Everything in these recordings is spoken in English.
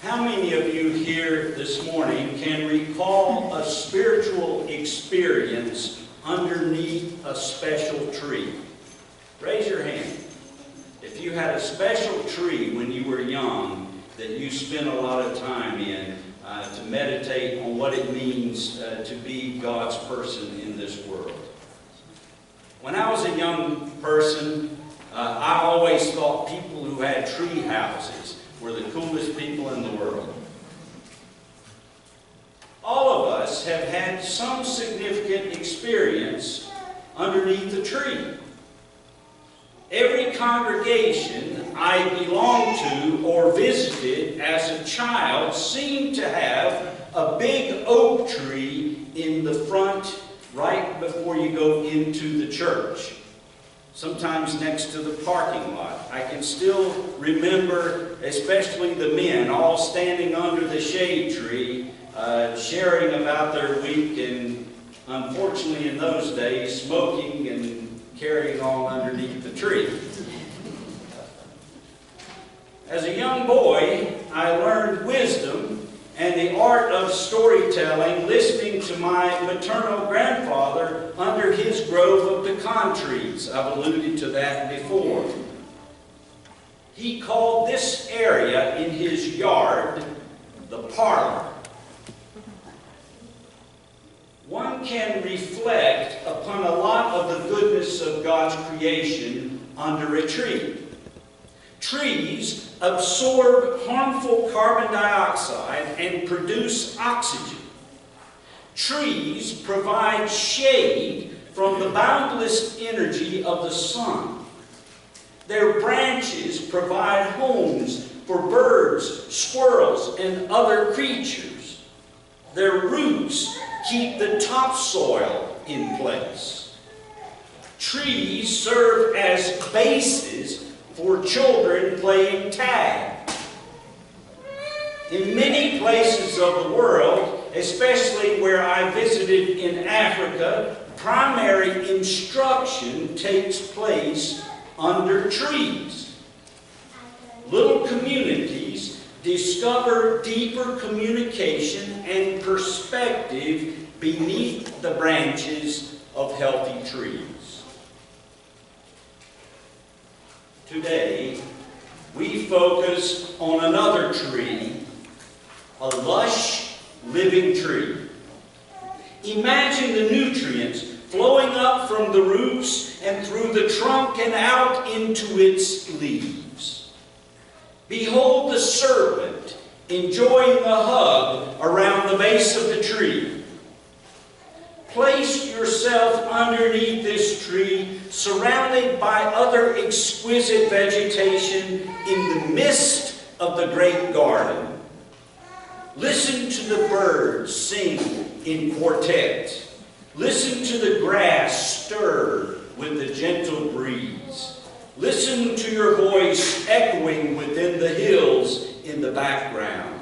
How many of you here this morning can recall a spiritual experience underneath a special tree? Raise your hand. If you had a special tree when you were young that you spent a lot of time in to meditate on what it means to be God's person in this world. When I was a young person, I always thought people who had tree houses were the coolest people in the world. All of us have had some significant experience underneath the tree. Every congregation I belonged to or visited as a child seemed to have a big oak tree in the front right before you go into the church. Sometimes next to the parking lot. I can still remember, especially the men, all standing under the shade tree, sharing about their week, and unfortunately in those days, smoking and carrying on underneath the tree. As a young boy, I learned wisdom and the art of storytelling listening to my maternal grandfather under his grove of pecan trees. I've alluded to that before. He called this area in his yard the parlor. One can reflect upon a lot of the goodness of God's creation under a tree. Trees absorb harmful carbon dioxide and produce oxygen. Trees provide shade from the boundless energy of the sun. Their branches provide homes for birds, squirrels, and other creatures. Their roots keep the topsoil in place. Trees serve as bases for children playing tag. In many places of the world, especially where I visited in Africa, primary instruction takes place under trees. Little communities discover deeper communication and perspective beneath the branches of healthy trees. Today, we focus on another tree, a lush, living tree. Imagine the nutrients flowing up from the roots and through the trunk and out into its leaves. Behold the serpent enjoying a hug around the base of the tree. Place yourself underneath this tree, surrounded by other exquisite vegetation in the midst of the great garden. Listen to the birds sing in quartet. Listen to the grass stir with the gentle breeze. Listen to your voice echoing within the hills in the background.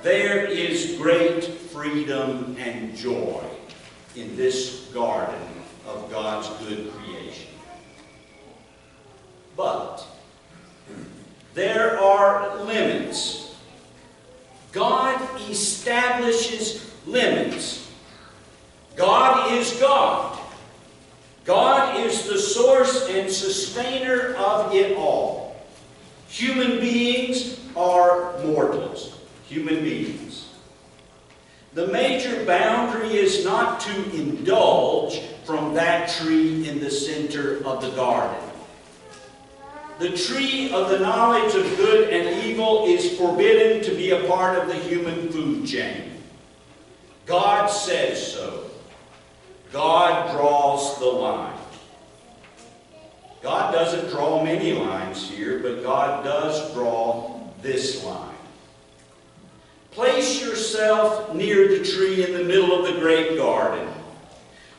There is great freedom and joy in this garden of God's good creation. But there are limits. God establishes limits. God is God. God is the source and sustainer of it all. Human beings are mortals. Human beings. The major boundary is not to indulge from that tree in the center of the garden. The tree of the knowledge of good and evil is forbidden to be a part of the human food chain. God says so. God draws the line. God doesn't draw many lines here, but God does draw this line. Place yourself near the tree in the middle of the great garden.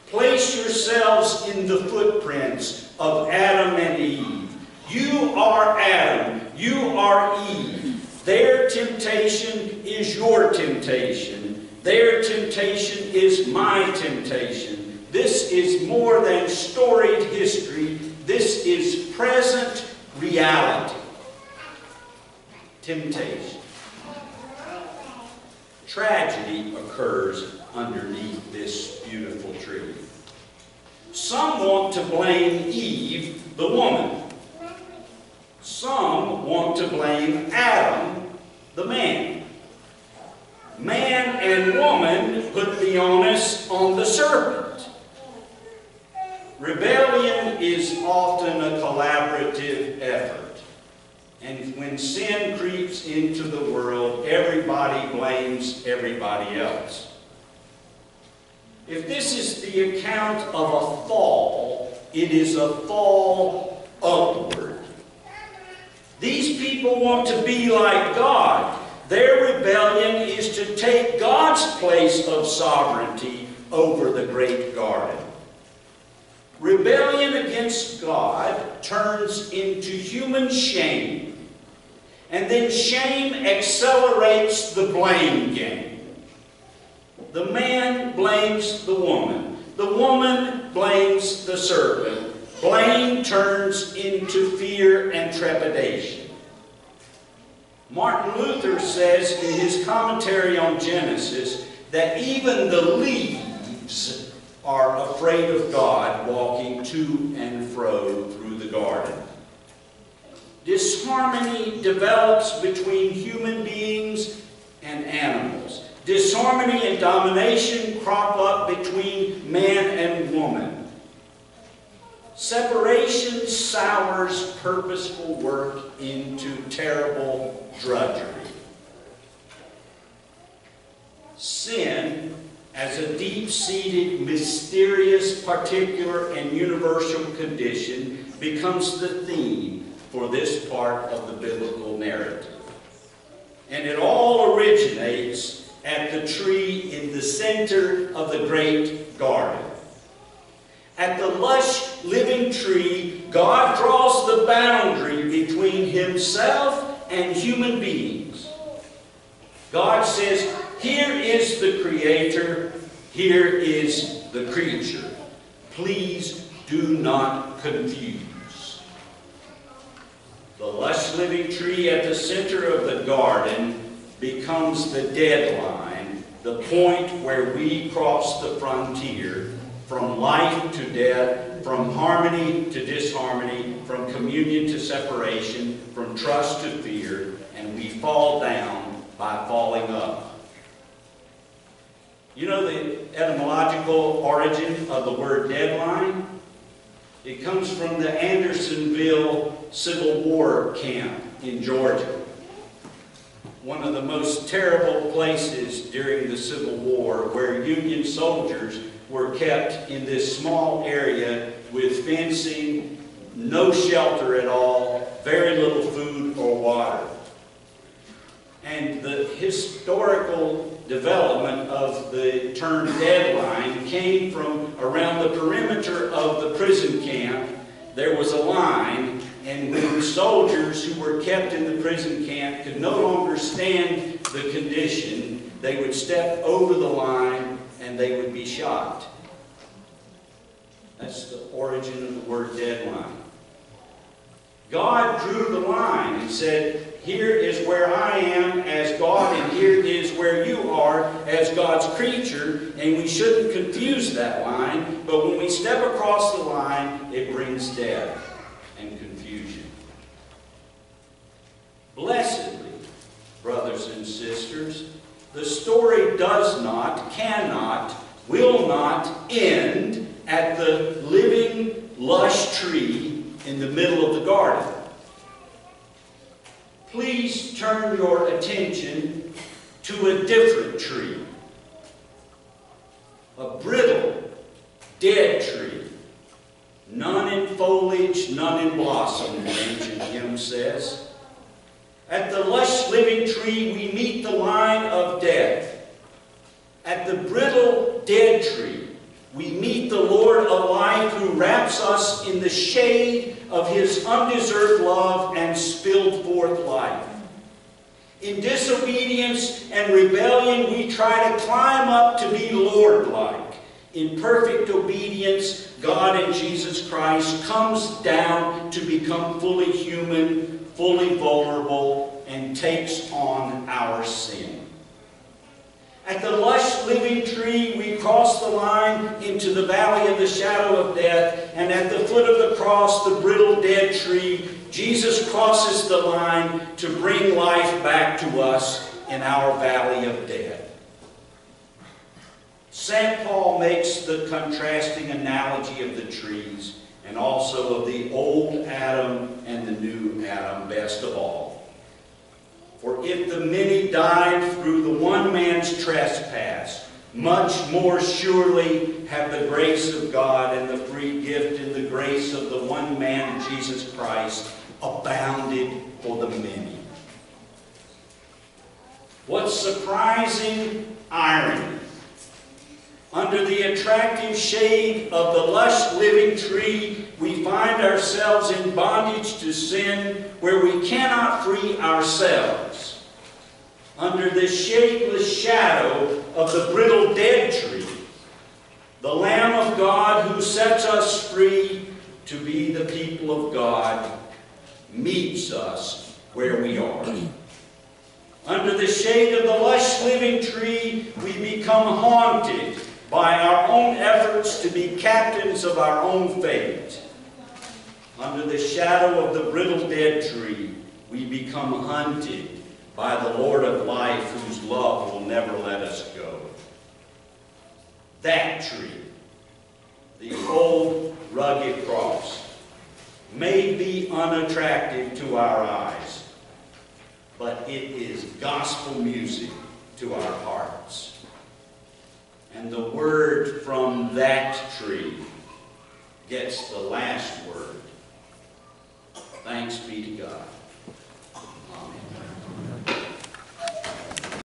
Place yourselves in the footprints of Adam and Eve. You are Adam. You are Eve. Their temptation is your temptation. Their temptation is my temptation. This is more than storied history. This is present reality. Temptation. tragedy occurs underneath this beautiful tree. Some want to blame Eve, the woman. Some want to blame Adam, the man. Man and woman put the onus on the serpent. Rebellion is often a collaborative effort. And when sin creeps into the world, everybody blames everybody else. If this is the account of a fall, it is a fall upward. These people want to be like God. Their rebellion is to take God's place of sovereignty over the great garden. Rebellion against God turns into human shame, and then shame accelerates the blame game. The man blames the woman. The woman blames the serpent. Blame turns into fear and trepidation. Martin Luther says in his commentary on Genesis that even the leaves are afraid of God walking to and fro through the garden. Disharmony develops between human beings and animals. Disharmony and domination crop up between man and woman. Separation sours purposeful work into terrible drudgery. Sin, as a deep-seated, mysterious, particular, and universal condition, becomes the theme for this part of the biblical narrative. And it all originates at the tree in the center of the great garden. At the lush, living tree, God draws the boundary between himself and human beings. God says, here is the Creator, here is the creature. Please do not confuse. The lush, living tree at the center of the garden becomes the deadline, the point where we cross the frontier from life to death, from harmony to disharmony, from communion to separation, from trust to fear, and we fall down by falling up. You know the etymological origin of the word deadline? It comes from the Andersonville Civil War camp in Georgia. One of the most terrible places during the Civil War, where Union soldiers were kept in this small area with fencing, no shelter at all, very little food or water. And the historical development of the term deadline came from around the perimeter of the prison camp. There was a line, and when soldiers who were kept in the prison camp could no longer stand the condition, they would step over the line and they would be shot. That's the origin of the word deadline. God drew the line and said, here is where I am as God, and here is where you are as God's creature, and we shouldn't confuse that line, but when we step across the line, it brings death and confusion. Blessedly, brothers and sisters, the story does not, cannot, will not end at the living, lush tree in the middle of the garden. Please turn your attention to a different tree. A brittle, dead tree. None in foliage, none in blossom, the ancient hymn says. At the lush living tree we meet the line of death. At the brittle dead tree we meet the Lord of life, who wraps us in the shade of his undeserved love and spilled forth life. In disobedience and rebellion we try to climb up to be Lord-like. In perfect obedience, God in Jesus Christ comes down to become fully human, fully vulnerable, and takes on our sin. At the lush living tree, we cross the line into the valley of the shadow of death. And at the foot of the cross, the brittle dead tree, Jesus crosses the line to bring life back to us in our valley of death. St. Paul makes the contrasting analogy of the trees and also of the old Adam and the new Adam best of all. For if the many died through the one man's trespass, much more surely have the grace of God and the free gift in the grace of the one man, Jesus Christ, abounded for the many. What surprising irony! Under the attractive shade of the lush living tree, we find ourselves in bondage to sin where we cannot free ourselves. Under the shadeless shadow of the brittle dead tree, the Lamb of God who sets us free to be the people of God meets us where we are. Under the shade of the lush living tree, we become haunted by our own efforts to be captains of our own fate. Under the shadow of the brittle dead tree, we become hunted by the Lord of life whose love will never let us go. That tree, the old rugged cross, may be unattractive to our eyes, but it is gospel music to our hearts. And the word from that tree gets the last word. Thanks be to God.